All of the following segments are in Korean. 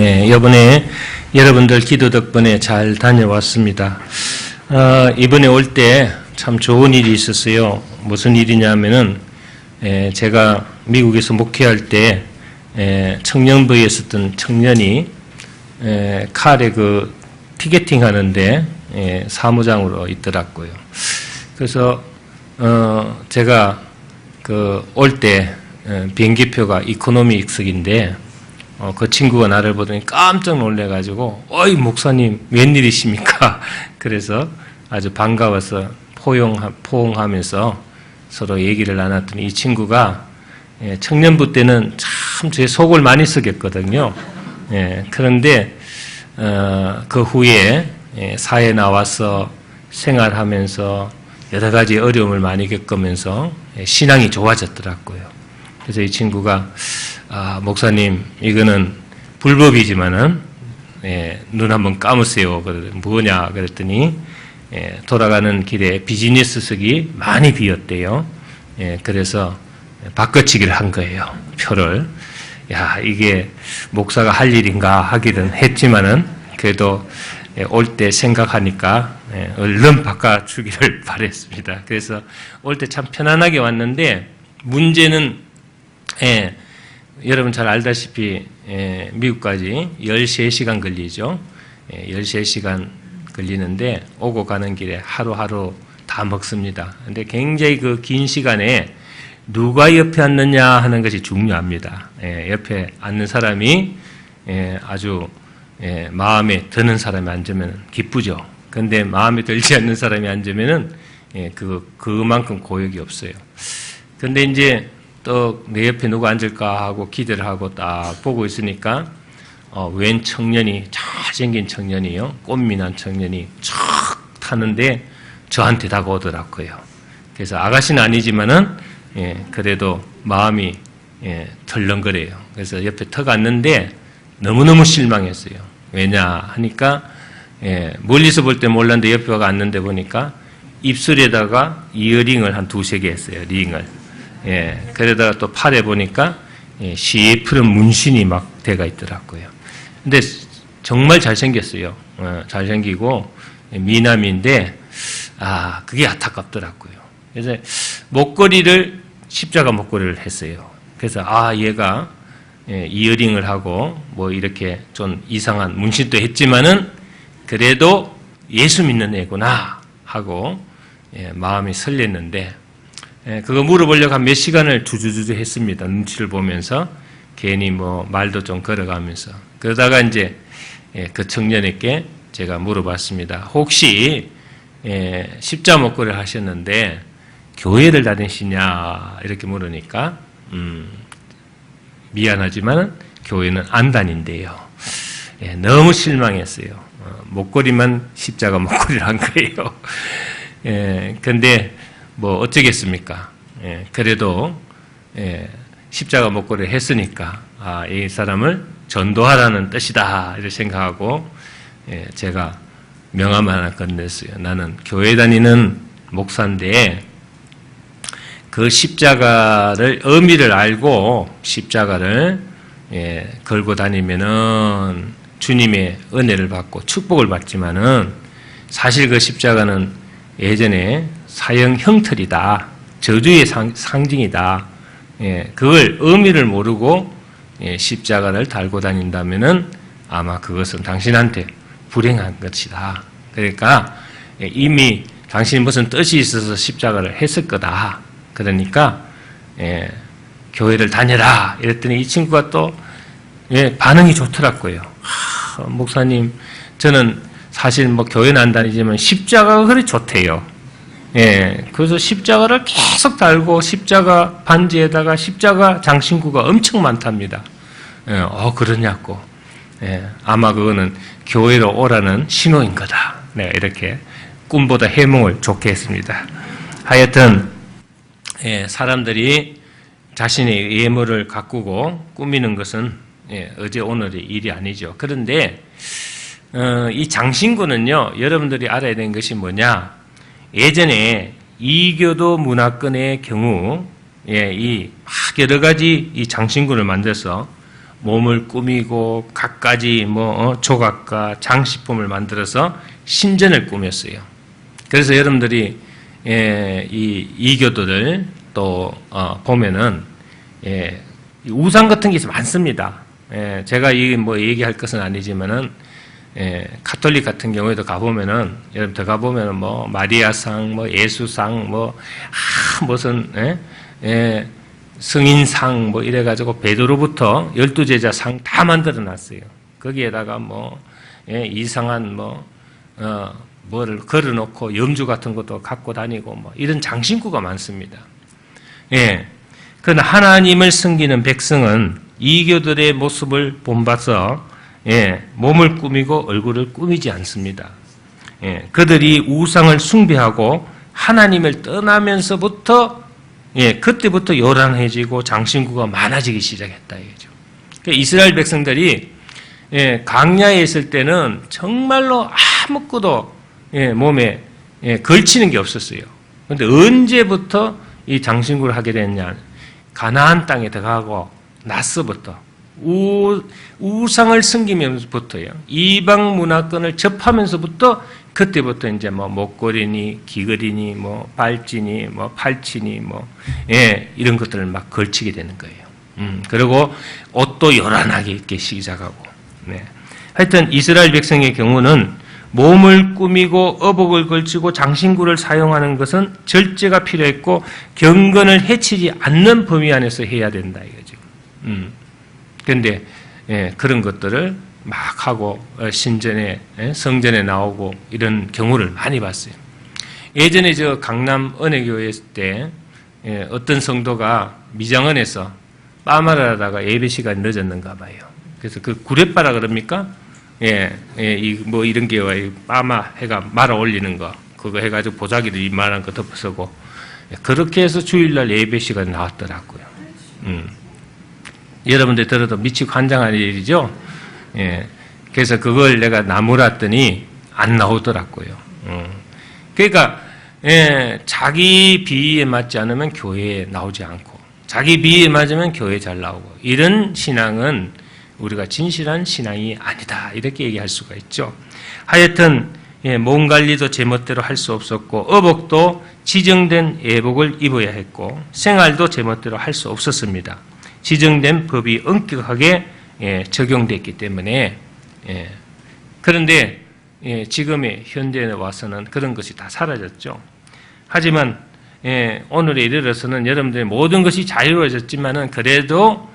이번에 여러분들 기도 덕분에 잘 다녀왔습니다. 이번에 올 때 참 좋은 일이 있었어요. 무슨 일이냐면은 제가 미국에서 목회할 때 청년부에 있었던 청년이 칼에 그 티켓팅 하는데 사무장으로 있더라고요. 그래서 제가 그 올 때 비행기표가 이코노미익석인데 그 친구가 나를 보더니 깜짝 놀래가지고 어이 목사님 웬일이십니까? 그래서 아주 반가워서 포옹하면서 서로 얘기를 나눴더니 이 친구가 청년부 때는 참 제 속을 많이 썩였거든요. 그런데 그 후에 사회에 나와서 생활하면서 여러 가지 어려움을 많이 겪으면서 신앙이 좋아졌더라고요. 그래서 이 친구가 목사님 이거는 불법이지만은 눈 한번 감으세요. 뭐냐 그랬더니 돌아가는 길에 비즈니스석이 많이 비었대요. 그래서 바꿔치기를 한 거예요. 표를. 야 이게 목사가 할 일인가 하기는 했지만은 그래도 올 때 생각하니까 얼른 바꿔주기를 바랬습니다. 그래서 올 때 참 편안하게 왔는데 문제는 여러분 잘 알다시피 미국까지 13시간 걸리죠. 13시간 걸리는데 오고 가는 길에 하루하루 다 먹습니다. 근데 굉장히 그 긴 시간에 누가 옆에 앉느냐 하는 것이 중요합니다. 옆에 앉는 사람이 아주 마음에 드는 사람이 앉으면 기쁘죠. 근데 마음에 들지 않는 사람이 앉으면은 그만큼 고역이 없어요. 근데 이제 또 내 옆에 누가 앉을까 하고 기대를 하고 딱 보고 있으니까 웬 청년이 잘생긴 청년이요, 꽃미남 청년이 촥 타는데 저한테 다가오더라고요. 그래서 아가씨는 아니지만은 그래도 마음이 덜렁거려요. 그래서 옆에 턱 앉는데 너무너무 실망했어요. 왜냐 하니까 멀리서 볼 때 몰랐는데 옆에 와가 앉는데 보니까 입술에다가 이어링을 한 2-3개 했어요. 링을. 그러다가 또 팔에 보니까 시프른 문신이 막 돼가 있더라고요. 근데 정말 잘생겼어요. 잘생기고 미남인데 그게 안타깝더라고요. 그래서 목걸이를 십자가 목걸이를 했어요. 그래서 얘가 이어링을 하고 뭐 이렇게 좀 이상한 문신도 했지만은 그래도 예수 믿는 애구나 하고 마음이 설렜는데 그거 물어보려고 한 몇 시간을 주저주저 했습니다. 눈치를 보면서 괜히 뭐 말도 좀 걸어가면서 그러다가 이제 그 청년에게 제가 물어봤습니다. 혹시 십자 목걸이를 하셨는데 교회를 다니시냐 이렇게 물으니까 미안하지만 교회는 안 다닌대요. 너무 실망했어요. 목걸이만 십자가 목걸이를 한 거예요. 근데 뭐 어쩌겠습니까? 그래도 십자가 목걸이를 했으니까 이 사람을 전도하라는 뜻이다 이렇게 생각하고 제가 명함 하나 건넸어요. 나는 교회 다니는 목사인데 그 십자가를 의미를 알고 십자가를 걸고 다니면은 주님의 은혜를 받고 축복을 받지만은 사실 그 십자가는 예전에 사형 형틀이다. 저주의 상징이다. 그걸 의미를 모르고 십자가를 달고 다닌다면은 아마 그것은 당신한테 불행한 것이다. 그러니까 이미 당신이 무슨 뜻이 있어서 십자가를 했을 거다. 그러니까 교회를 다녀라. 이랬더니 이 친구가 또 반응이 좋더라고요. 목사님, 저는 사실 뭐 교회는 안 다니지만 십자가가 그리 좋대요. 그래서 십자가를 계속 달고 십자가 반지에다가 십자가 장신구가 엄청 많답니다. 그러냐고. 아마 그거는 교회로 오라는 신호인 거다. 이렇게 꿈보다 해몽을 좋게 했습니다. 하여튼 사람들이 자신의 예물을 가꾸고 꾸미는 것은 어제 오늘의 일이 아니죠. 그런데 이 장신구는요, 여러분들이 알아야 되는 것이 뭐냐? 예전에 이교도 문화권의 경우 이 여러 가지 이 장신구를 만들어서 몸을 꾸미고 갖가지 조각과 장식품을 만들어서 신전을 꾸몄어요. 그래서 여러분들이 이 이교도를 또 보면은 우상 같은 게 많습니다. 제가 얘기할 것은 아니지만은 가톨릭 같은 경우에도 가보면은 여러분 더 가보면은 마리아상, 예수상, 무슨 성인상 이래가지고 베드로부터 12제자상 다 만들어놨어요. 거기에다가 이상한 뭐를 걸어놓고 염주 같은 것도 갖고 다니고 이런 장신구가 많습니다. 그러나 하나님을 섬기는 백성은 이교들의 모습을 본받아서 몸을 꾸미고 얼굴을 꾸미지 않습니다. 그들이 우상을 숭배하고 하나님을 떠나면서부터 그때부터 요란해지고 장신구가 많아지기 시작했다 이거죠. 그러니까 이스라엘 백성들이 광야에 있을 때는 정말로 아무것도 몸에 걸치는 게 없었어요. 그런데 언제부터 이 장신구를 하게 됐냐? 가나안 땅에 들어가고 나서부터 우상을 섬기면서부터요. 이방 문화권을 접하면서부터 그때부터 이제 목걸이니 귀걸이니 발찌니 팔찌니 이런 것들을 막 걸치게 되는 거예요. 그리고 옷도 요란하게 입기 시작하고. 하여튼 이스라엘 백성의 경우는 몸을 꾸미고 어복을 걸치고 장신구를 사용하는 것은 절제가 필요했고 경건을 해치지 않는 범위 안에서 해야 된다 이거죠. 그런데 그런 것들을 막 하고 신전에 성전에 나오고 이런 경우를 많이 봤어요. 예전에 저 강남 은혜교회 있을 때 어떤 성도가 미장원에서 빠마를 하다가 예배 시간이 늦었는가 봐요. 그래서 그 구렛바라 그럽니까? 이런 게 빠마 해가 말아 올리는 거 그거 해가지고 보자기를 이만한 거 덮어쓰고 그렇게 해서 주일날 예배 시간이 나왔더라고요. 여러분들 들어도 미치고 환장한 일이죠. 그래서 그걸 내가 나무랐더니 안 나오더라고요. 그러니까 자기 비위에 맞지 않으면 교회에 나오지 않고 자기 비위에 맞으면 교회에 잘 나오고 이런 신앙은 우리가 진실한 신앙이 아니다 이렇게 얘기할 수가 있죠. 하여튼 몸 관리도 제멋대로 할 수 없었고 어복도 지정된 예복을 입어야 했고 생활도 제멋대로 할 수 없었습니다. 지정된 법이 엄격하게 적용됐기 때문에 그런데 지금의 현대에 와서는 그런 것이 다 사라졌죠. 하지만 오늘에 이르러서는 여러분들의 모든 것이 자유로워졌지만은 그래도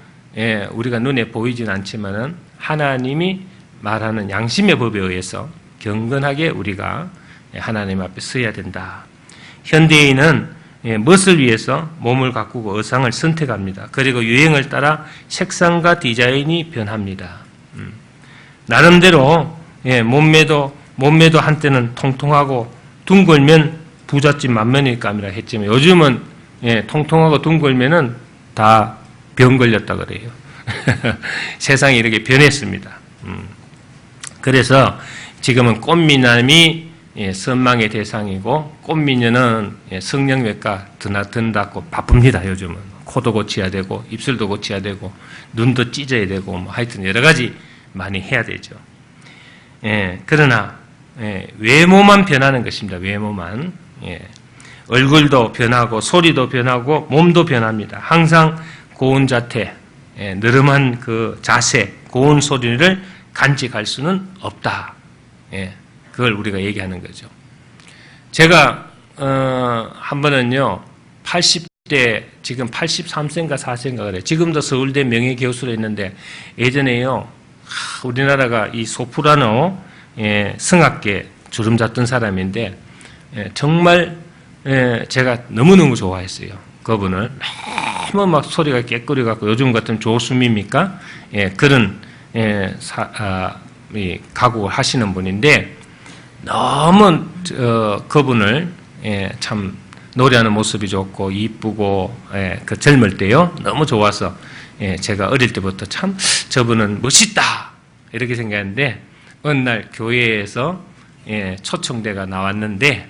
우리가 눈에 보이진 않지만은 하나님이 말하는 양심의 법에 의해서 경건하게 우리가 하나님 앞에 서야 된다. 현대인은 무엇을 위해서 몸을 가꾸고 의상을 선택합니다. 그리고 유행을 따라 색상과 디자인이 변합니다. 나름대로 몸매도 한때는 통통하고 둥글면 부잣집 만면일감이라 했지만 요즘은 통통하고 둥글면은 다 병 걸렸다 그래요. 세상이 이렇게 변했습니다. 그래서 지금은 꽃미남이 선망의 대상이고 꽃미녀는 성형외과 드나든다고 바쁩니다. 요즘은 코도 고쳐야 되고 입술도 고쳐야 되고 눈도 찢어야 되고 하여튼 여러 가지 많이 해야 되죠. 그러나 외모만 변하는 것입니다. 외모만. 얼굴도 변하고 소리도 변하고 몸도 변합니다. 항상 고운 자태, 느름한 그 자세, 고운 소리를 간직할 수는 없다. 그걸 우리가 얘기하는 거죠. 제가 한 번은요 80대 지금 83세인가 4세인가 그래. 지금도 서울대 명예교수로 있는데 예전에요 우리나라가 이 소프라노 성악계 주름 잡던 사람인데 정말 제가 너무너무 좋아했어요. 그분을 너무 막 소리가 깨끗이 갖고 요즘 같은 조수미입니까? 그런 가곡을 하시는 분인데 너무 그분을 참 노래하는 모습이 좋고 이쁘고 그 젊을 때요 너무 좋아서 제가 어릴 때부터 참 저분은 멋있다 이렇게 생각했는데 어느 날 교회에서 초청대가 나왔는데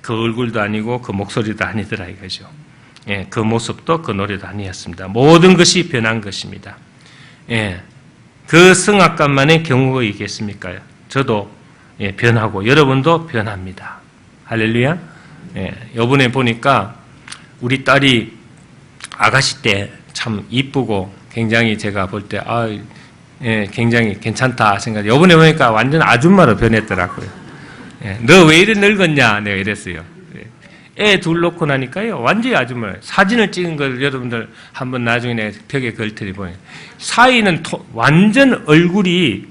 그 얼굴도 아니고 그 목소리도 아니더라 이거죠. 그 모습도 그 노래도 아니었습니다. 모든 것이 변한 것입니다. 그 성악감만의 경우가 있겠습니까? 저도 변하고 여러분도 변합니다. 할렐루야. 요번에 보니까 우리 딸이 아가씨 때 참 이쁘고 굉장히 제가 볼 때 굉장히 괜찮다 생각. 요번에 보니까 완전 아줌마로 변했더라고요. 너 왜 이리 늙었냐? 내가 이랬어요. 애 둘 놓고 나니까요 완전히 아줌마. 사진을 찍은 걸 여러분들 한번 나중에 내가 벽에 걸 테니 보여요. 사이는 완전 얼굴이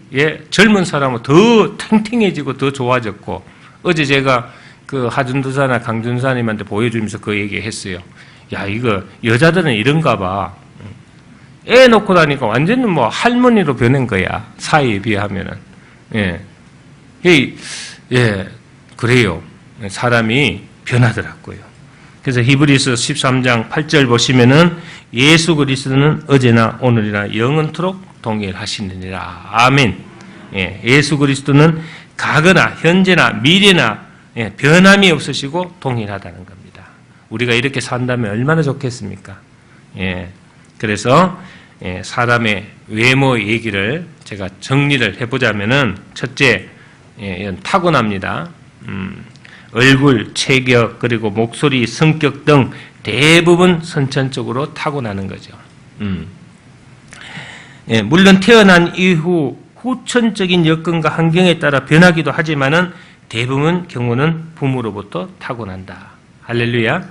젊은 사람은 더 탱탱해지고 더 좋아졌고, 어제 제가 그 하준두사나 강준사님한테 보여주면서 그 얘기했어요. 야, 이거 여자들은 이런가 봐. 애 놓고 다니까 완전히 뭐 할머니로 변한 거야. 사이에 비하면은. 그래요. 사람이 변하더라고요. 그래서 히브리서 13장 8절 보시면은 예수 그리스도는 어제나 오늘이나 영원토록 동일하시느니라. 아멘. 예수 그리스도는 과거나 현재나 미래나 변함이 없으시고 동일하다는 겁니다. 우리가 이렇게 산다면 얼마나 좋겠습니까? 그래서 사람의 외모 얘기를 제가 정리를 해보자면은 첫째, 타고납니다. 얼굴, 체격, 그리고 목소리, 성격 등 대부분 선천적으로 타고나는 거죠. 물론 태어난 이후 후천적인 여건과 환경에 따라 변하기도 하지만은 대부분 경우는 부모로부터 타고난다. 할렐루야.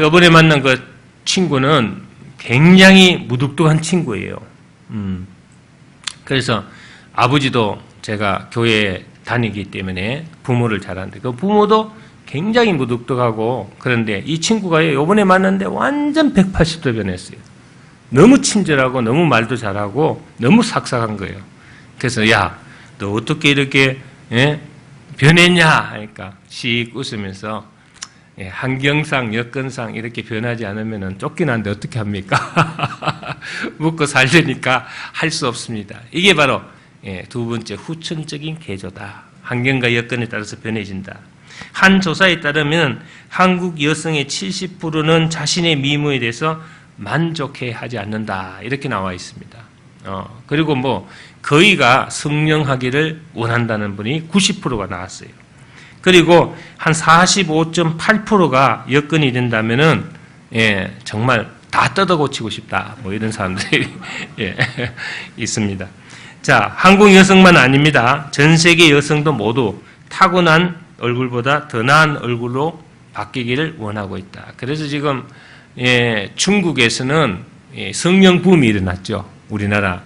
이번에 만난 그 친구는 굉장히 무뚝뚝한 친구예요. 그래서 아버지도 제가 교회에 다니기 때문에 부모를 잘 아는데 그 부모도 굉장히 무뚝뚝하고, 그런데 이 친구가 이번에 만났는데 완전 180도 변했어요. 너무 친절하고 너무 말도 잘하고 너무 삭삭한 거예요. 그래서 야, 너 어떻게 이렇게 변했냐 하니까 씩 웃으면서 환경상 여건상 이렇게 변하지 않으면 쫓겨나는데 어떻게 합니까? 묻고 살려니까 할 수 없습니다. 이게 바로 두 번째 후천적인 개조다. 환경과 여건에 따라서 변해진다. 한 조사에 따르면 한국 여성의 70%는 자신의 미모에 대해서 만족해하지 않는다. 이렇게 나와 있습니다. 그리고 뭐 거의가 성령하기를 원한다는 분이 90%가 나왔어요. 그리고 한 45.8%가 여건이 된다면은 정말 다 뜯어 고치고 싶다. 뭐 이런 사람들이 있습니다. 자, 한국 여성만 아닙니다. 전 세계 여성도 모두 타고난 얼굴보다 더 나은 얼굴로 바뀌기를 원하고 있다. 그래서 지금 중국에서는 성령 붐이 일어났죠. 우리나라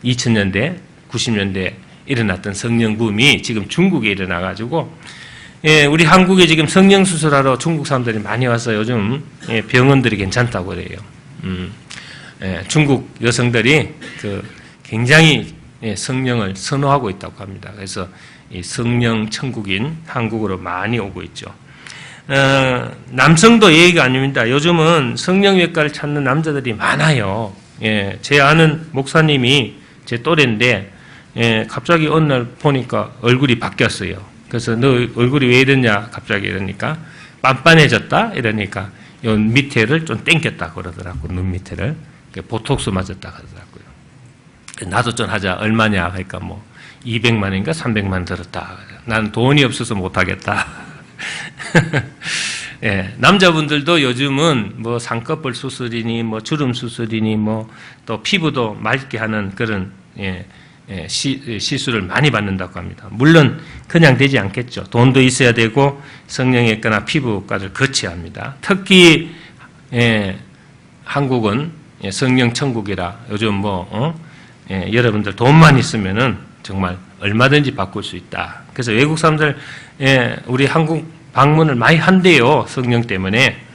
2000년대, 90년대 일어났던 성령 붐이 지금 중국에 일어나가지고 우리 한국에 지금 성령 수술하러 중국 사람들이 많이 와서 요즘 병원들이 괜찮다고 그래요. 중국 여성들이 굉장히 성령을 선호하고 있다고 합니다. 그래서 이 성령 천국인 한국으로 많이 오고 있죠. 남성도 얘기가 아닙니다. 요즘은 성령외과를 찾는 남자들이 많아요. 제 아는 목사님이 제 또래인데 갑자기 어느 날 보니까 얼굴이 바뀌었어요. 그래서 너 얼굴이 왜 이러냐 갑자기 이러니까 빤빤해졌다 이러니까 요 밑에를 좀 땡겼다 그러더라고. 눈 밑에를 보톡스 맞았다 그러더라고요. 나도 좀 하자. 얼마냐 하니까 뭐 200만 원인가 300만 원 들었다. 나는 돈이 없어서 못하겠다. 남자분들도 요즘은 뭐 쌍꺼풀 수술이니 뭐 주름 수술이니 뭐 또 피부도 맑게 하는 그런 시술을 많이 받는다고 합니다. 물론 그냥 되지 않겠죠. 돈도 있어야 되고 성형외과나 피부과를 거쳐야 합니다. 특히 한국은 성령 천국이라 요즘 뭐 여러분들 돈만 있으면은 정말 얼마든지 바꿀 수 있다. 그래서 외국 사람들 우리 한국 방문을 많이 한대요. 성령 때문에.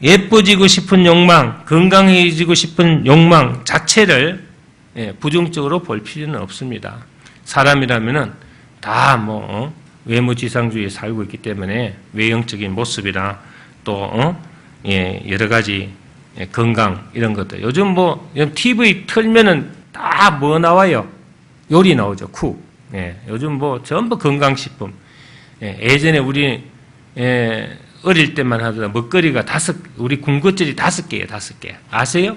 예뻐지고 싶은 욕망, 건강해지고 싶은 욕망 자체를 부정적으로 볼 필요는 없습니다. 사람이라면은 다 뭐 외모지상주의에 살고 있기 때문에 외형적인 모습이나 또 여러 가지 건강 이런 것들. 요즘 뭐 TV 틀면은 다 뭐 나와요? 요리 나오죠. 쿡. 요즘 뭐 전부 건강식품. 예전에 우리 어릴 때만 하더라도 먹거리가 우리 군것질이 5개예요, 5개. 아세요?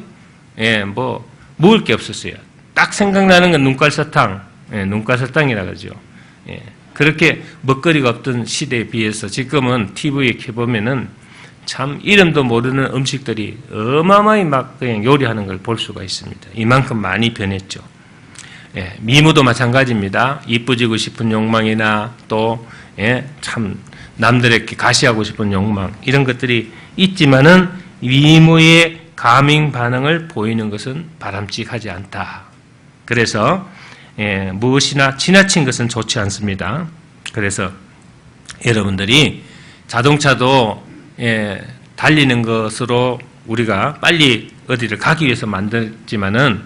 뭐 먹을 게 없었어요. 딱 생각나는 건 눈깔사탕, 눈깔사탕이라 그러죠. 그렇게 먹거리가 없던 시대에 비해서 지금은 TV에 켜보면은 참 이름도 모르는 음식들이 어마어마히 막 그냥 요리하는 걸 볼 수가 있습니다. 이만큼 많이 변했죠. 미모도 마찬가지입니다. 이쁘지고 싶은 욕망이나 또 참 남들에게 가시하고 싶은 욕망 이런 것들이 있지만은 미모의 가밍 반응을 보이는 것은 바람직하지 않다. 그래서 무엇이나 지나친 것은 좋지 않습니다. 그래서 여러분들이 자동차도 달리는 것으로 우리가 빨리 어디를 가기 위해서 만들지만은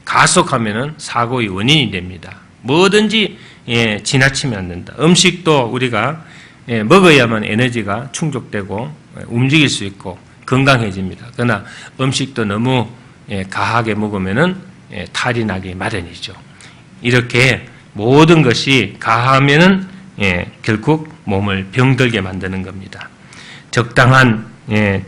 가속하면은 사고의 원인이 됩니다. 뭐든지 지나치면 안 된다. 음식도 우리가 먹어야만 에너지가 충족되고 움직일 수 있고 건강해집니다. 그러나 음식도 너무 가하게 먹으면은 탈이 나기 마련이죠. 이렇게 모든 것이 가하면은 결국 몸을 병들게 만드는 겁니다. 적당한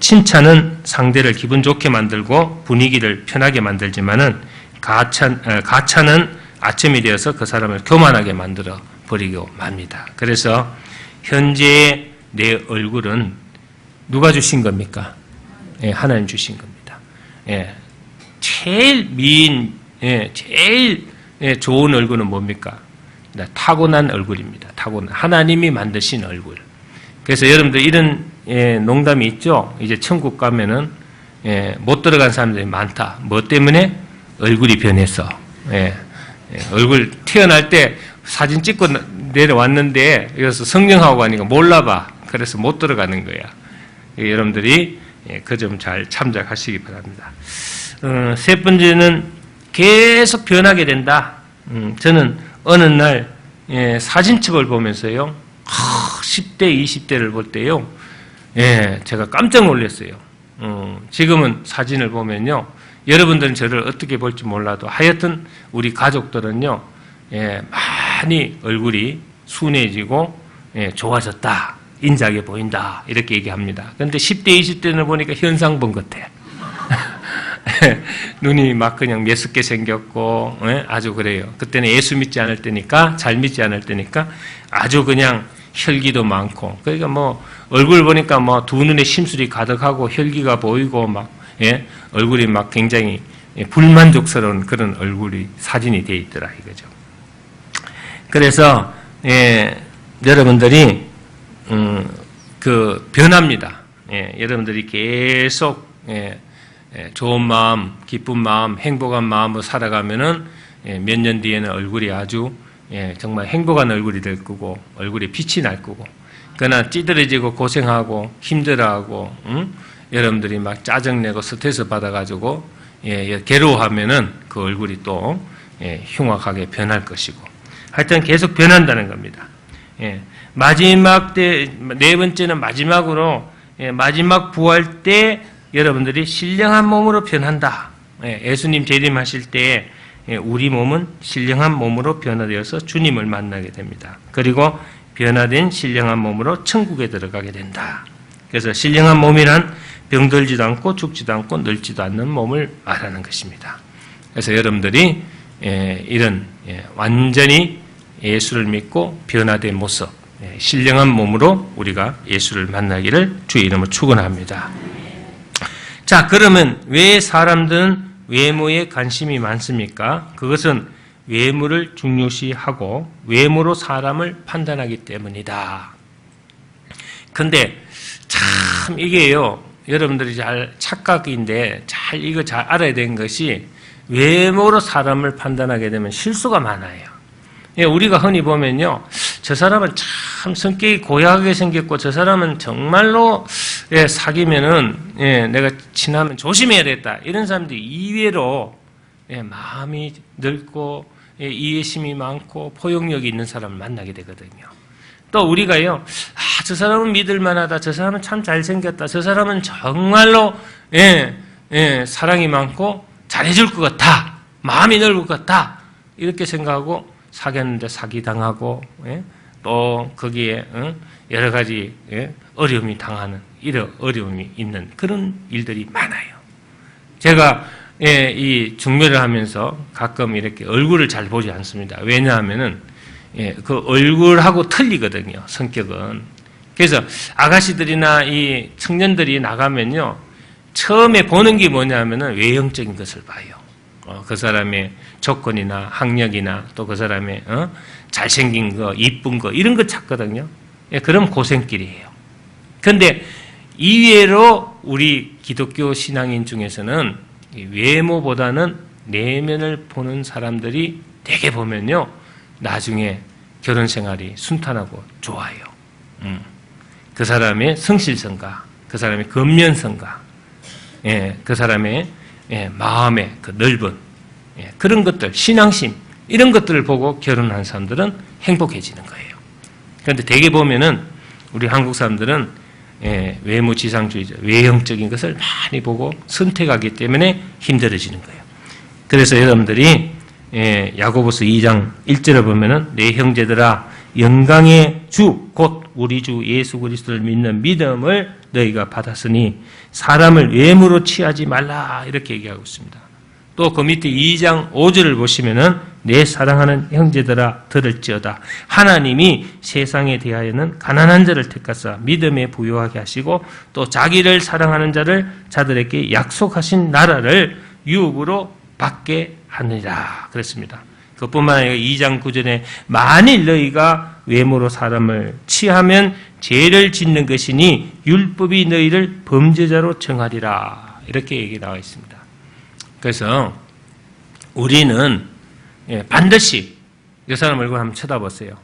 칭찬은 상대를 기분 좋게 만들고 분위기를 편하게 만들지만은 가찬은 아첨이 되어서 그 사람을 교만하게 만들어 버리고 맙니다. 그래서 현재의 내 얼굴은 누가 주신 겁니까? 하나님 주신 겁니다. 제일 제일 좋은 얼굴은 뭡니까? 타고난 얼굴입니다. 타고난 하나님이 만드신 얼굴. 그래서 여러분들 이런 농담이 있죠. 이제 천국 가면은 못 들어간 사람들이 많다. 뭐 때문에? 얼굴이 변해서. 얼굴 태어날 때 사진 찍고 내려왔는데 여기서 성령하고 가니까 몰라봐. 그래서 못 들어가는 거야. 여러분들이 그 점 잘 참작하시기 바랍니다. 세 번째는 계속 변하게 된다. 저는 어느 날 사진첩을 보면서요. 10대, 20대를 볼 때요. 제가 깜짝 놀랐어요. 지금은 사진을 보면요. 여러분들은 저를 어떻게 볼지 몰라도 하여튼 우리 가족들은요. 많이 얼굴이 순해지고 좋아졌다. 인자하게 보인다. 이렇게 얘기합니다. 그런데 10대, 20대는 보니까 현상 본 것 같아. 눈이 막 그냥 메스게 생겼고 아주 그래요. 그때는 예수 믿지 않을 때니까 잘 믿지 않을 때니까 아주 그냥 혈기도 많고 그러니까 뭐 얼굴 보니까 뭐 두 눈에 심술이 가득하고 혈기가 보이고 막 얼굴이 막 굉장히 불만족스러운 그런 얼굴이 사진이 돼 있더라 이거죠. 그래서 여러분들이 그 변합니다. 여러분들이 계속 좋은 마음, 기쁜 마음, 행복한 마음으로 살아가면은 몇 년 뒤에는 얼굴이 아주 정말 행복한 얼굴이 될 거고 얼굴에 빛이 날 거고 그러나 찌들어지고 고생하고 힘들어하고 여러분들이 막 짜증내고 스트레스 받아가지고 괴로워하면은 그 얼굴이 또 흉악하게 변할 것이고 하여튼 계속 변한다는 겁니다. 마지막 때 네 번째는 마지막으로 마지막 부활 때 여러분들이 신령한 몸으로 변한다. 예수님 재림하실 때 우리 몸은 신령한 몸으로 변화되어서 주님을 만나게 됩니다. 그리고 변화된 신령한 몸으로 천국에 들어가게 된다. 그래서 신령한 몸이란 병들지도 않고 죽지도 않고 늙지도 않는 몸을 말하는 것입니다. 그래서 여러분들이 이런 완전히 예수를 믿고 변화된 모습, 신령한 몸으로 우리가 예수를 만나기를 주의 이름으로 축원합니다. 자, 그러면 왜 사람들은 외모에 관심이 많습니까? 그것은 외모를 중요시하고 외모로 사람을 판단하기 때문이다. 근데 참 이게요, 여러분들이 잘 착각인데 이거 잘 알아야 되는 것이 외모로 사람을 판단하게 되면 실수가 많아요. 우리가 흔히 보면요, 저 사람은 참 성격이 고약하게 생겼고 저 사람은 정말로 사귀면은 내가 친하면 조심해야 되겠다. 이런 사람들이 이외로 마음이 넓고 이해심이 많고 포용력이 있는 사람을 만나게 되거든요. 또 우리가요, 저 사람은 믿을만하다. 저 사람은 참 잘생겼다. 저 사람은 정말로 사랑이 많고 잘해줄 것 같다. 마음이 넓을 것 같다. 이렇게 생각하고 사귀었는데 사기당하고 또 거기에 여러 가지 어려움이 당하는 이런 어려움이 있는 그런 일들이 많아요. 제가 이 중매를 하면서 가끔 이렇게 얼굴을 잘 보지 않습니다. 왜냐하면은 그 얼굴하고 틀리거든요. 성격은. 그래서 아가씨들이나 이 청년들이 나가면요, 처음에 보는 게 뭐냐면은 외형적인 것을 봐요. 그 사람의 조건이나 학력이나 또 그 사람의 잘생긴 거, 이쁜 거 이런 거 찾거든요. 그럼 고생길이에요. 그런데 이외로 우리 기독교 신앙인 중에서는 외모보다는 내면을 보는 사람들이 되게 보면요, 나중에 결혼 생활이 순탄하고 좋아요. 그 사람의 성실성과 그 사람의 근면성과 그 사람의 마음의 그 넓은 그런 것들, 신앙심 이런 것들을 보고 결혼한 사람들은 행복해지는 거예요. 그런데 대개 보면은 우리 한국 사람들은 외모지상주의자, 외형적인 것을 많이 보고 선택하기 때문에 힘들어지는 거예요. 그래서 여러분들이 야고보서 2장 1절을 보면은 내 형제들아 영광의 주 곧 우리 주 예수 그리스도를 믿는 믿음을 너희가 받았으니 사람을 외모로 취하지 말라 이렇게 얘기하고 있습니다. 또 그 밑에 2장 5절을 보시면은 내 사랑하는 형제들아 들을지어다 하나님이 세상에 대하여는 가난한 자를 택하사 믿음에 부요하게 하시고 또 자기를 사랑하는 자들에게 약속하신 나라를 유업으로 받게 하느니라 그랬습니다. 그뿐만 아니라 2장 9절에 만일 너희가 외모로 사람을 취하면 죄를 짓는 것이니 율법이 너희를 범죄자로 정하리라 이렇게 얘기 나와 있습니다. 그래서 우리는 반드시 이 사람 얼굴 한번 쳐다보세요.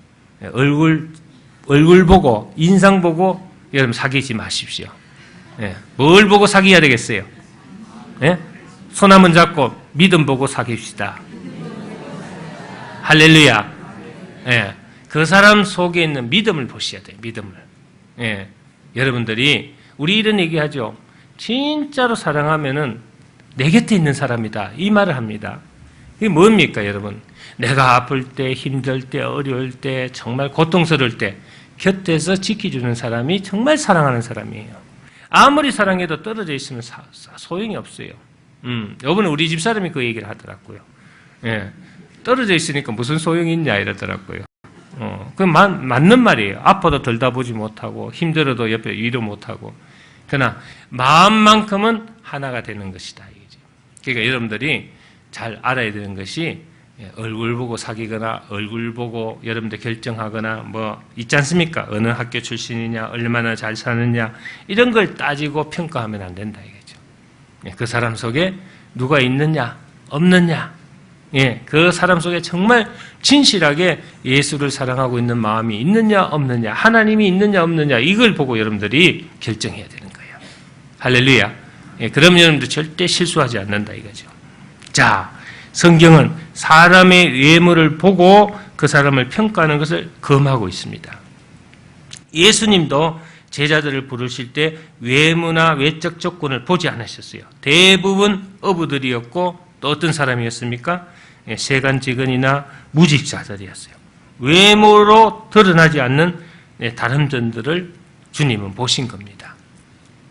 얼굴 보고 인상 보고 여러분 사귀지 마십시오. 뭘 보고 사귀어야 되겠어요? 손 한번 잡고 믿음 보고 사귀시다. 할렐루야. 그 사람 속에 있는 믿음을 보셔야 돼요. 믿음을. 여러분들이 우리 이런 얘기하죠. 진짜로 사랑하면은 내 곁에 있는 사람이다. 이 말을 합니다. 이게 뭡니까, 여러분? 내가 아플 때, 힘들 때, 어려울 때, 정말 고통스러울 때 곁에서 지켜주는 사람이 정말 사랑하는 사람이에요. 아무리 사랑해도 떨어져 있으면 소용이 없어요. 이번에 우리 집 사람이 그 얘기를 하더라고요. 떨어져 있으니까 무슨 소용이 있냐 이러더라고요. 그 맞는 말이에요. 아파도 들다보지 못하고 힘들어도 옆에 위로 못하고 그러나 마음만큼은 하나가 되는 것이다. 이거죠. 그러니까 여러분들이 잘 알아야 되는 것이 얼굴 보고 사귀거나 얼굴 보고 여러분들 결정하거나 뭐 있지 않습니까? 어느 학교 출신이냐, 얼마나 잘 사느냐 이런 걸 따지고 평가하면 안 된다 이거죠. 그 사람 속에 누가 있느냐, 없느냐, 그 사람 속에 정말 진실하게 예수를 사랑하고 있는 마음이 있느냐, 없느냐, 하나님이 있느냐, 없느냐 이걸 보고 여러분들이 결정해야 되는 거예요. 할렐루야. 그럼 여러분들 절대 실수하지 않는다 이거죠. 자, 성경은 사람의 외모를 보고 그 사람을 평가하는 것을 금하고 있습니다. 예수님도 제자들을 부르실 때 외모나 외적 조건을 보지 않으셨어요. 대부분 어부들이었고 또 어떤 사람이었습니까? 세간직언이나 무직자들이었어요. 외모로 드러나지 않는 다른 점들을 주님은 보신 겁니다.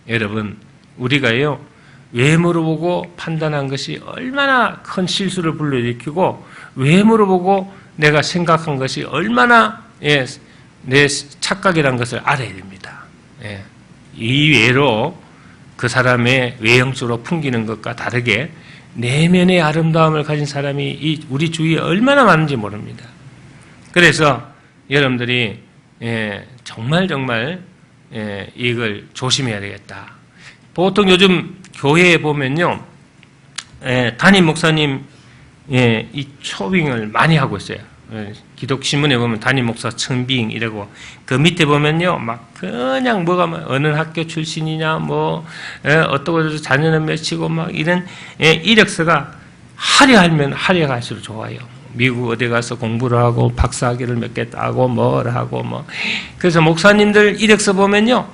여러분, 우리가요 외모로 보고 판단한 것이 얼마나 큰 실수를 불러일으키고 외모로 보고 내가 생각한 것이 얼마나 내 착각이라는 것을 알아야 됩니다. 이외로 그 사람의 외형적으로 풍기는 것과 다르게 내면의 아름다움을 가진 사람이 우리 주위에 얼마나 많은지 모릅니다. 그래서 여러분들이 정말 이걸 조심해야 되겠다. 보통 요즘 교회에 보면요, 담임 목사님 이 초빙을 많이 하고 있어요. 기독신문에 보면 담임 목사 청빙 이라고 그 밑에 보면요, 막 그냥 뭐가 어느 학교 출신이냐, 뭐 어떠고 자녀는 몇이고 막 이런 이력서가 화려하면 화려할수록 좋아요. 미국 어디 가서 공부를 하고 박사학위를 몇 개 따고 뭘 하고 뭐 그래서 목사님들 이력서 보면요,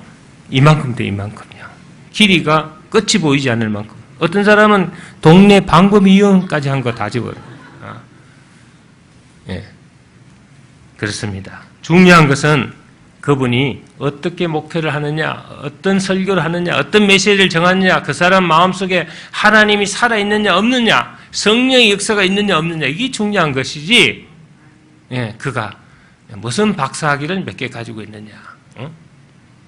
이만큼 돼 이만큼요. 길이가 끝이 보이지 않을 만큼. 어떤 사람은 동네 방법위원까지 한 거 다 집어요. 그렇습니다. 중요한 것은 그분이 어떻게 목회를 하느냐, 어떤 설교를 하느냐, 어떤 메시지를 정하느냐, 그 사람 마음속에 하나님이 살아있느냐 없느냐, 성령의 역사가 있느냐 없느냐, 이게 중요한 것이지, 예, 그가 무슨 박사학위를 몇 개 가지고 있느냐,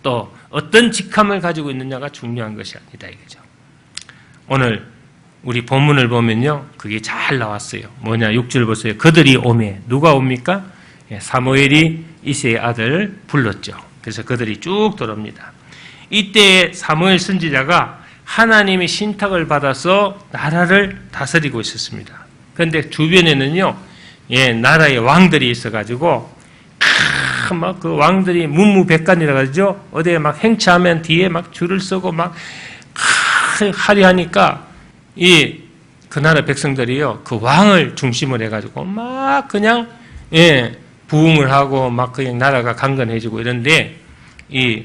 또 어떤 직함을 가지고 있느냐가 중요한 것이 아니다 이거죠. 오늘 우리 본문을 보면요, 그게 잘 나왔어요. 뭐냐, 6절 보세요. 그들이 오매. 누가 옵니까? 사무엘이 이새의 아들을 불렀죠. 그래서 그들이 쭉 들어옵니다. 이때 사무엘 선지자가 하나님의 신탁을 받아서 나라를 다스리고 있었습니다. 그런데 주변에는요, 나라의 왕들이 있어가지고 막 그 왕들이 문무백관이라 그러죠. 어디에 막 행차하면 뒤에 막 줄을 서고 막 하리 하니까 그 나라 백성들이요, 그 왕을 중심으로 해가지고 막 그냥 부흥을 하고 막 그냥 나라가 강건해지고 이런데, 이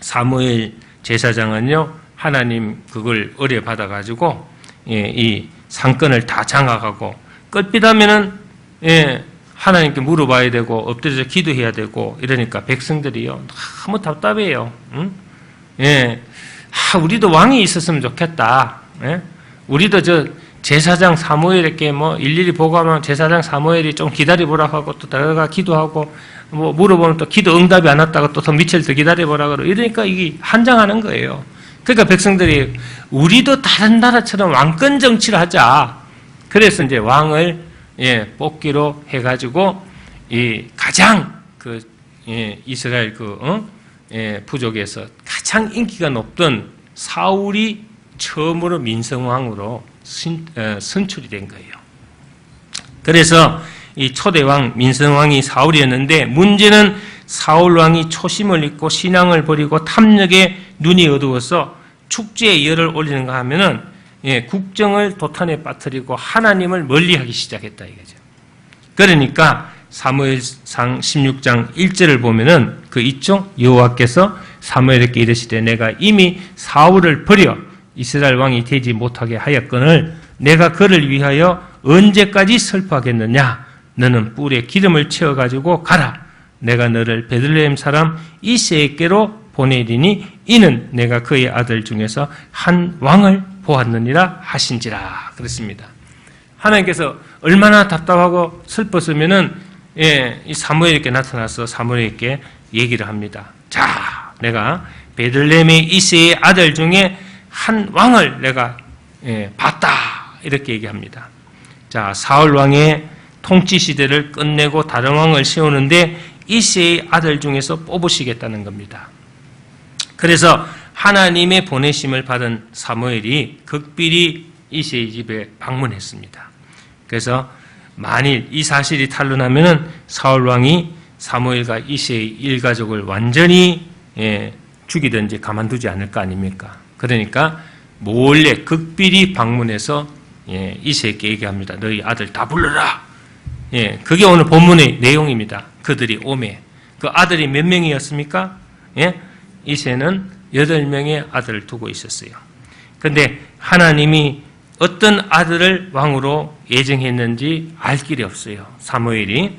사무엘 제사장은요, 하나님 그걸 의뢰받아가지고 이 상권을 다 장악하고, 끝비다면은 하나님께 물어봐야 되고 엎드려서 기도해야 되고 이러니까 백성들이요, 너무 답답해요. 응? 우리도 왕이 있었으면 좋겠다. 우리도 저 제사장 사무엘에게 뭐 일일이 보고하면 제사장 사무엘이 좀 기다려보라고 하고, 또 들어가 기도하고, 뭐 물어보면 또 기도 응답이 안 왔다가 또 더 며칠 더 기다려보라고 그러고, 이러니까 이게 한장하는 거예요. 그러니까 백성들이 우리도 다른 나라처럼 왕권 정치를 하자. 그래서 이제 왕을 뽑기로 해가지고 이 가장 이스라엘 부족에서 가장 인기가 높던 사울이 처음으로 민성왕으로 선출이 된 거예요. 그래서 이 초대왕 민성왕이 사울이었는데, 문제는 사울왕이 초심을 잃고 신앙을 버리고 탐욕에 눈이 어두워서 축제에 열을 올리는가 하면은 국정을 도탄에 빠뜨리고 하나님을 멀리하기 시작했다 이거죠. 그러니까 사무엘상 16장 1절을 보면은 그 있죠. 여호와께서 사무엘에게 이르시되 내가 이미 사울을 버려 이스라엘 왕이 되지 못하게 하였거늘 내가 그를 위하여 언제까지 슬퍼하겠느냐. 너는 뿔에 기름을 채워가지고 가라. 내가 너를 베들레헴 사람 이새에게로 보내리니 이는 내가 그의 아들 중에서 한 왕을 보았느니라 하신지라. 그렇습니다. 하나님께서 얼마나 답답하고 슬펐으면은 이 사무엘에게 나타나서 사무엘에게 얘기를 합니다. 자, 내가 베들레헴의 이새의 아들 중에 한 왕을 내가 봤다. 이렇게 얘기합니다. 자, 사울 왕의 통치 시대를 끝내고 다른 왕을 세우는데 이새의 아들 중에서 뽑으시겠다는 겁니다. 그래서 하나님의 보내심을 받은 사무엘이 극비리 이새의 집에 방문했습니다. 그래서 만일 이 사실이 탄로나면은 사울 왕이 사무엘과 이새의 일가족을 완전히 죽이든지 가만두지 않을 거 아닙니까? 그러니까 몰래 극비리 방문해서 이새에게 얘기합니다. 너희 아들 다 불러라. 그게 오늘 본문의 내용입니다. 그들이 오매. 그 아들이 몇 명이었습니까? 이새는 8명의 아들을 두고 있었어요. 그런데 하나님이 어떤 아들을 왕으로 예정했는지 알 길이 없어요. 사무엘이.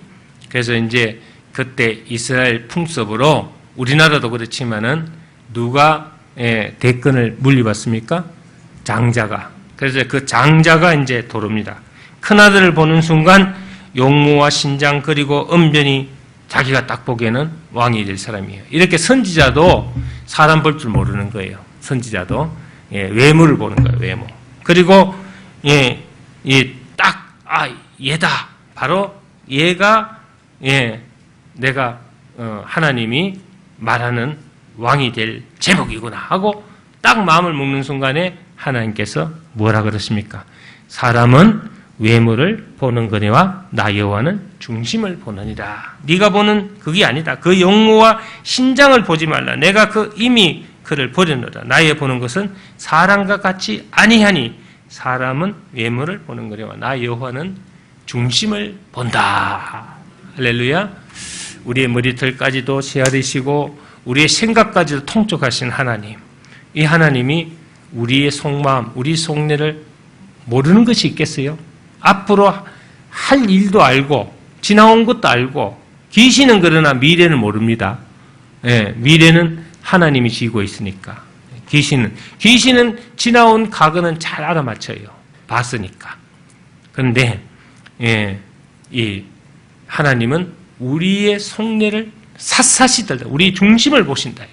그래서 이제 그때 이스라엘 풍습으로 우리나라도 그렇지만은 누가 대권을 물려받습니까? 장자가. 그래서 그 장자가 이제 도릅니다. 큰아들을 보는 순간 용모와 신장 그리고 언변이 자기가 딱 보기에는 왕이 될 사람이에요. 이렇게 선지자도 사람 볼 줄 모르는 거예요. 선지자도 외모를 보는 거예요. 외모. 그리고 얘다. 바로 얘가 내가 하나님이 말하는 왕이 될 제목이구나 하고 딱 마음을 먹는 순간에 하나님께서 뭐라 그러십니까? 사람은 외모를 보는 거니와 나 여호와는 중심을 보느니라. 네가 보는 그게 아니다. 그 용모와 신장을 보지 말라. 내가 이미 그를 버렸노라. 나의 보는 것은 사람과 같이 아니하니 사람은 외모를 보는 거니와 나 여호와는 중심을 본다. 할렐루야. 우리의 머리털까지도 헤아리시고 우리의 생각까지도 통촉하신 하나님. 이 하나님이 우리의 속마음, 우리 속내를 모르는 것이 있겠어요? 앞으로 할 일도 알고 지나온 것도 알고 귀신은 그러나 미래는 모릅니다. 예, 미래는 하나님이 지고 있으니까. 귀신은 지나온 과거는 잘 알아맞혀요. 봤으니까. 그런데 예, 이 하나님은 우리의 속내를 샅샅이 들다. 우리 중심을 보신다.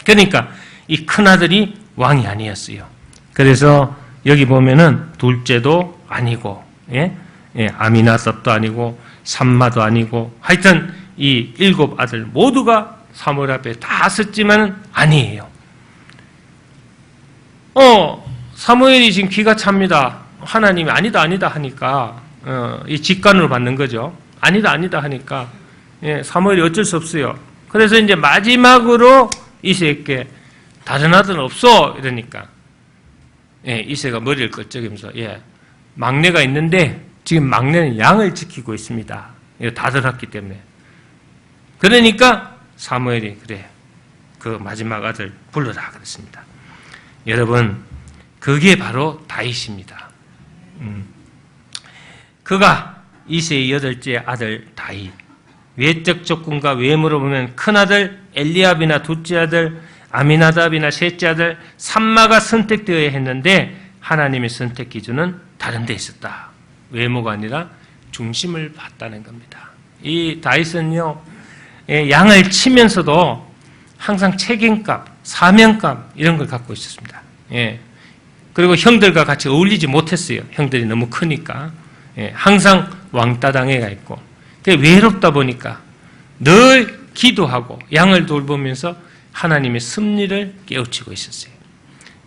그러니까 이 큰아들이 왕이 아니었어요. 그래서 여기 보면은 둘째도 아니고, 예? 예, 아미나답도 아니고, 삼마도 아니고, 하여튼 이 7 아들 모두가 사무엘 앞에 다 섰지만은 아니에요. 사무엘이 지금 기가 찹니다. 하나님이 아니다 하니까, 이 직관으로 받는 거죠. 아니다 하니까, 예, 사무엘이 어쩔 수 없어요. 그래서 이제 마지막으로 이새에게 다른 아들은 없어 이러니까, 예, 이새가 머리를 끄적이면서, 예, 막내가 있는데 지금 막내는 양을 지키고 있습니다. 다 들었기 때문에. 그러니까 사무엘이 그래, 그 마지막 아들 불러라 그랬습니다. 여러분, 그게 바로 다윗입니다. 그가 이새의 8째 아들 다윗. 외적 조건과 외모로 보면 큰아들 엘리압이나 둘째 아들 아미나답이나 셋째 아들 삼마가 선택되어야 했는데 하나님의 선택 기준은 다른 데 있었다. 외모가 아니라 중심을 봤다는 겁니다. 이 다윗은요, 양을 치면서도 항상 책임감, 사명감 이런 걸 갖고 있었습니다. 예. 그리고 형들과 같이 어울리지 못했어요. 형들이 너무 크니까. 예. 항상 왕따당에 가 있고, 외롭다 보니까 늘 기도하고 양을 돌보면서 하나님의 섭리를 깨우치고 있었어요.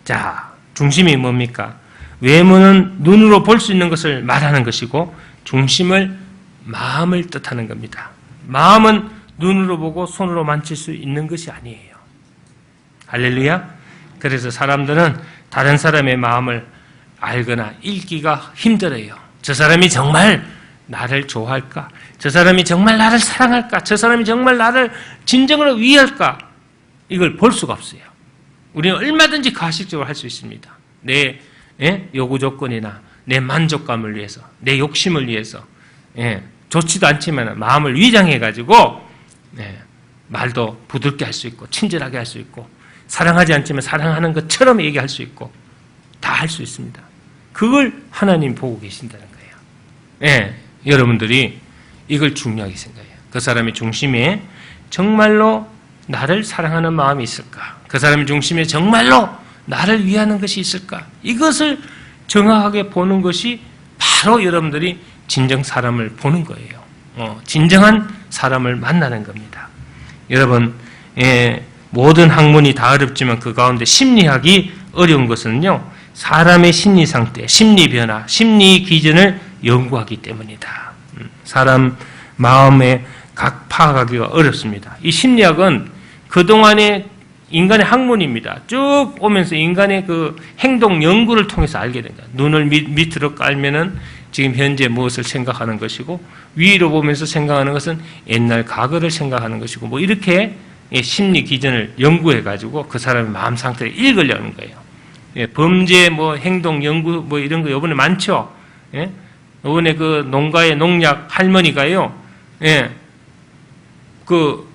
자, 중심이 뭡니까? 외모는 눈으로 볼 수 있는 것을 말하는 것이고 중심을 마음을 뜻하는 겁니다. 마음은 눈으로 보고 손으로 만질 수 있는 것이 아니에요. 할렐루야. 그래서 사람들은 다른 사람의 마음을 알거나 읽기가 힘들어요. 저 사람이 정말 나를 좋아할까? 저 사람이 정말 나를 사랑할까? 저 사람이 정말 나를 진정으로 위할까? 이걸 볼 수가 없어요. 우리는 얼마든지 가식적으로 할 수 있습니다. 내 요구 조건이나 내 만족감을 위해서, 내 욕심을 위해서, 좋지도 않지만 마음을 위장해가지고 말도 부드럽게 할 수 있고 친절하게 할 수 있고 사랑하지 않지만 사랑하는 것처럼 얘기할 수 있고 다 할 수 있습니다. 그걸 하나님 보고 계신다는 거예요. 여러분들이 이걸 중요하게 생각해요. 그 사람의 중심에 정말로 나를 사랑하는 마음이 있을까? 그 사람의 중심에 정말로 나를 위하는 것이 있을까? 이것을 정확하게 보는 것이 바로 여러분들이 진정 사람을 보는 거예요. 진정한 사람을 만나는 겁니다. 여러분, 모든 학문이 다 어렵지만 그 가운데 심리학이 어려운 것은요, 사람의 심리 상태, 심리 변화, 심리 기전을 연구하기 때문이다. 사람 마음에 각 파악하기가 어렵습니다. 이 심리학은 그동안의 인간의 학문입니다. 쭉 오면서 인간의 그 행동 연구를 통해서 알게 됩니다. 눈을 밑으로 깔면은 지금 현재 무엇을 생각하는 것이고, 위로 보면서 생각하는 것은 옛날 과거를 생각하는 것이고, 뭐 이렇게 심리 기전을 연구해 가지고 그 사람의 마음 상태를 읽으려는 거예요. 범죄 뭐 행동 연구 뭐 이런 거 요번에 많죠. 요번에 그 농가의 농약 할머니가요, 그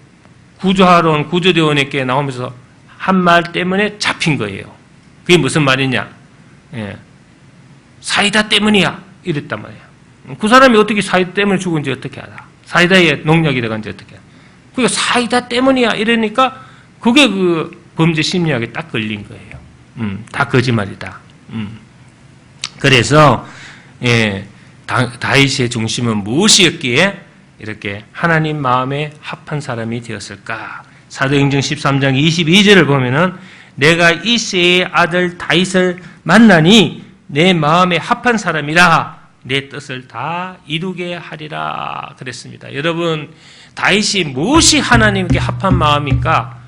구조하러 온 구조대원에게 나오면서 한 말 때문에 잡힌 거예요. 그게 무슨 말이냐? 사이다 때문이야. 이랬단 말이에요. 그 사람이 어떻게 사이다 때문에 죽은지 어떻게 알아? 사이다에 농약이 들어간지 어떻게 알아? 그러니까 사이다 때문이야. 이러니까 그게 그 범죄 심리학에 딱 걸린 거예요. 다 거짓말이다. 그래서 다윗의 중심은 무엇이었기에 이렇게 하나님 마음에 합한 사람이 되었을까? 사도행전 13장 22절을 보면은 내가 이새의 아들 다윗을 만나니 내 마음에 합한 사람이라 내 뜻을 다 이루게 하리라 그랬습니다. 여러분, 다윗이 무엇이 하나님께 합한 마음입니까?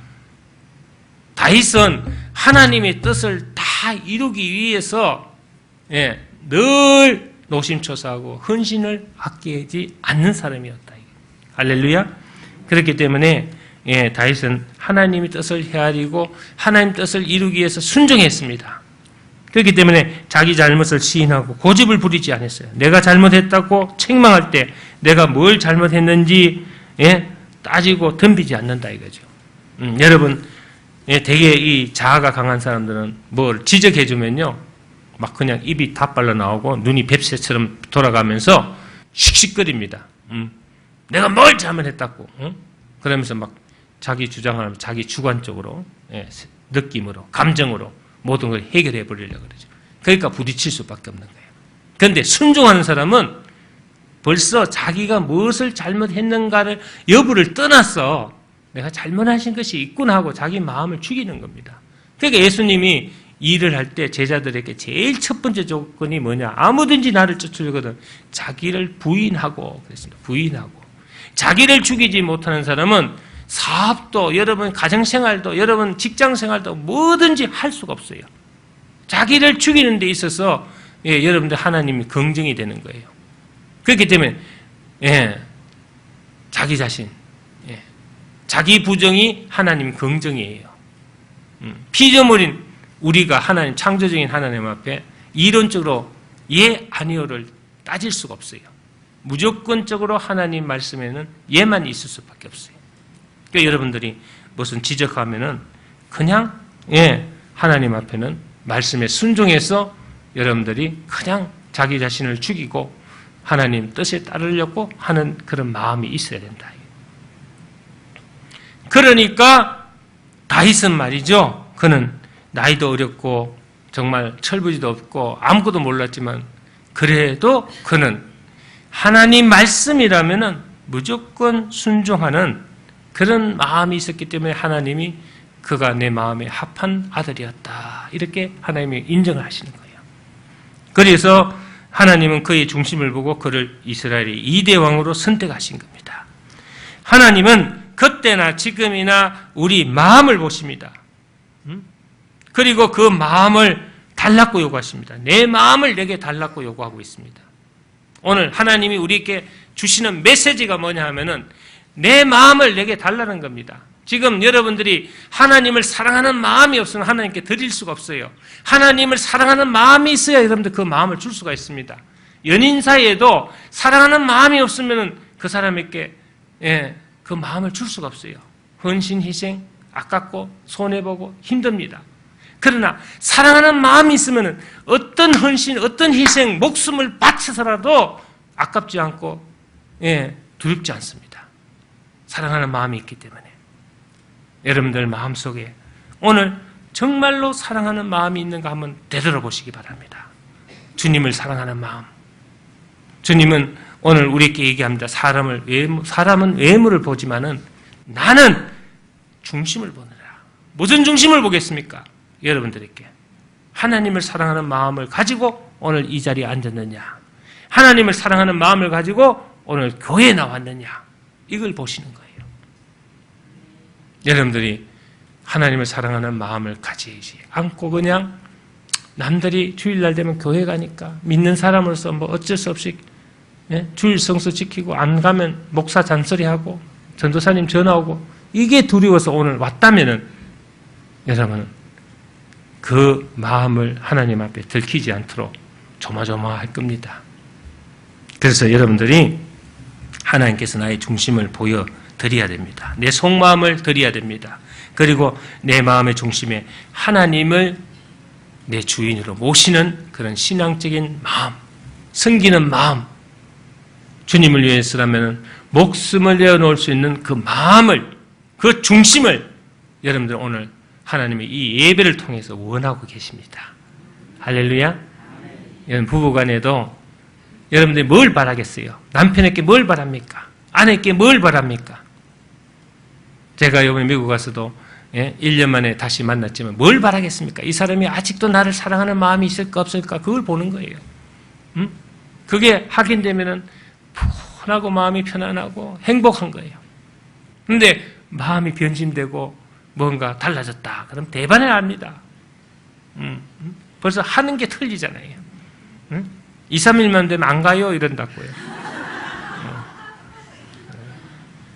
다윗은 하나님의 뜻을 다 이루기 위해서 늘 노심초사하고 헌신을 아끼지 않는 사람이었다. 할렐루야. 그렇기 때문에 다윗은 하나님의 뜻을 헤아리고 하나님 뜻을 이루기 위해서 순종했습니다. 그렇기 때문에 자기 잘못을 시인하고 고집을 부리지 않았어요. 내가 잘못했다고 책망할 때 내가 뭘 잘못했는지 따지고 덤비지 않는다 이거죠. 여러분 되게 이 자아가 강한 사람들은 뭘 지적해주면요 막 그냥 입이 다 빨려 나오고 눈이 뱁새처럼 돌아가면서 씩씩거립니다. 내가 뭘 잘못했다고 그러면서 막 자기 주장을 하면 자기 주관적으로 느낌으로 감정으로 모든 걸 해결해 버리려고 그러죠. 그러니까 부딪힐 수밖에 없는 거예요. 그런데 순종하는 사람은 벌써 자기가 무엇을 잘못했는가를 여부를 떠나서 내가 잘못하신 것이 있구나 하고 자기 마음을 죽이는 겁니다. 그러니까 예수님이 일을 할 때 제자들에게 제일 첫 번째 조건이 뭐냐? 아무든지 나를 쫓으려거든 자기를 부인하고 그랬습니다. 부인하고. 자기를 죽이지 못하는 사람은 사업도 여러분 가정생활도 여러분 직장생활도 뭐든지 할 수가 없어요. 자기를 죽이는 데 있어서 여러분들 하나님이 긍정이 되는 거예요. 그렇기 때문에 자기 자신 자기 부정이 하나님 긍정이에요. 피조물인 우리가 하나님 창조적인 하나님 앞에 이론적으로 예 아니오를 따질 수가 없어요. 무조건적으로 하나님 말씀에는 예만 있을 수밖에 없어요. 그러니까 여러분들이 무슨 지적하면은 그냥 하나님 앞에는 말씀에 순종해서 여러분들이 그냥 자기 자신을 죽이고 하나님 뜻에 따르려고 하는 그런 마음이 있어야 된다. 그러니까 다윗은 말이죠. 그는 나이도 어렸고 정말 철부지도 없고 아무것도 몰랐지만 그래도 그는 하나님 말씀이라면은 무조건 순종하는 그런 마음이 있었기 때문에 하나님이 그가 내 마음에 합한 아들이었다. 이렇게 하나님이 인정을 하시는 거예요. 그래서 하나님은 그의 중심을 보고 그를 이스라엘의 2대 왕으로 선택하신 겁니다. 하나님은 그때나 지금이나 우리 마음을 보십니다. 그리고 그 마음을 달라고 요구하십니다. 내 마음을 내게 달라고 요구하고 있습니다. 오늘 하나님이 우리에게 주시는 메시지가 뭐냐 하면은 내 마음을 내게 달라는 겁니다. 지금 여러분들이 하나님을 사랑하는 마음이 없으면 하나님께 드릴 수가 없어요. 하나님을 사랑하는 마음이 있어야 여러분들 그 마음을 줄 수가 있습니다. 연인 사이에도 사랑하는 마음이 없으면 그 사람에게 그 마음을 줄 수가 없어요. 헌신, 희생, 아깝고 손해보고 힘듭니다. 그러나 사랑하는 마음이 있으면 어떤 헌신, 어떤 희생, 목숨을 바쳐서라도 아깝지 않고 두렵지 않습니다. 사랑하는 마음이 있기 때문에. 여러분들 마음속에 오늘 정말로 사랑하는 마음이 있는가 한번 되돌아보시기 바랍니다. 주님을 사랑하는 마음. 주님은 오늘 우리에게 얘기합니다. 사람은 외모를 보지만은 나는 중심을 보느라. 무슨 중심을 보겠습니까? 여러분들에게. 하나님을 사랑하는 마음을 가지고 오늘 이 자리에 앉았느냐. 하나님을 사랑하는 마음을 가지고 오늘 교회에 나왔느냐. 이걸 보시는 거예요. 여러분들이 하나님을 사랑하는 마음을 가지지 않고 그냥 남들이 주일날 되면 교회 가니까 믿는 사람으로서 뭐 어쩔 수 없이 주일 성수 지키고 안 가면 목사 잔소리하고 전도사님 전화 오고 이게 두려워서 오늘 왔다면은 여러분은 그 마음을 하나님 앞에 들키지 않도록 조마조마할 겁니다. 그래서 여러분들이 하나님께서 나의 중심을 보여드려야 됩니다. 내 속마음을 드려야 됩니다. 그리고 내 마음의 중심에 하나님을 내 주인으로 모시는 그런 신앙적인 마음, 섬기는 마음, 주님을 위해서라면 목숨을 내어놓을 수 있는 그 마음을, 그 중심을 여러분들 오늘 하나님의 이 예배를 통해서 원하고 계십니다. 할렐루야. 여러분 부부간에도 여러분들이 뭘 바라겠어요? 남편에게 뭘 바랍니까? 아내에게 뭘 바랍니까? 제가 이번에 미국 가서도 1년 만에 다시 만났지만 뭘 바라겠습니까? 이 사람이 아직도 나를 사랑하는 마음이 있을까 없을까 그걸 보는 거예요. 그게 확인되면은 편하고 마음이 편안하고 행복한 거예요. 그런데 마음이 변심되고 뭔가 달라졌다. 그럼 대반을 압니다. 벌써 하는 게 틀리잖아요. 2, 3일만 되면 안 가요 이런다고요.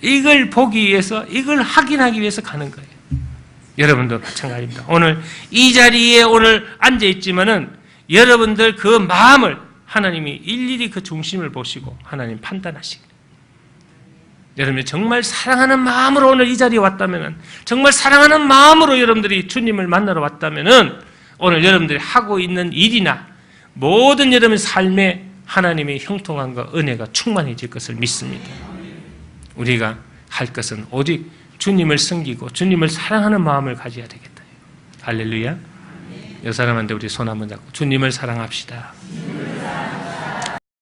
이걸 보기 위해서, 이걸 확인하기 위해서 가는 거예요. 여러분도 마찬가지입니다. 오늘 이 자리에 오늘 앉아 있지만은 여러분들 그 마음을 하나님이 일일이 그 중심을 보시고 하나님 판단하시고, 여러분이 정말 사랑하는 마음으로 오늘 이 자리에 왔다면은, 정말 사랑하는 마음으로 여러분들이 주님을 만나러 왔다면은 오늘 여러분들이 하고 있는 일이나 모든 여러분의 삶에 하나님의 형통함과 은혜가 충만해질 것을 믿습니다. 우리가 할 것은 오직 주님을 섬기고 주님을 사랑하는 마음을 가져야 되겠다. 할렐루야. 이 사람한테 우리 손 한번 잡고 주님을 사랑합시다.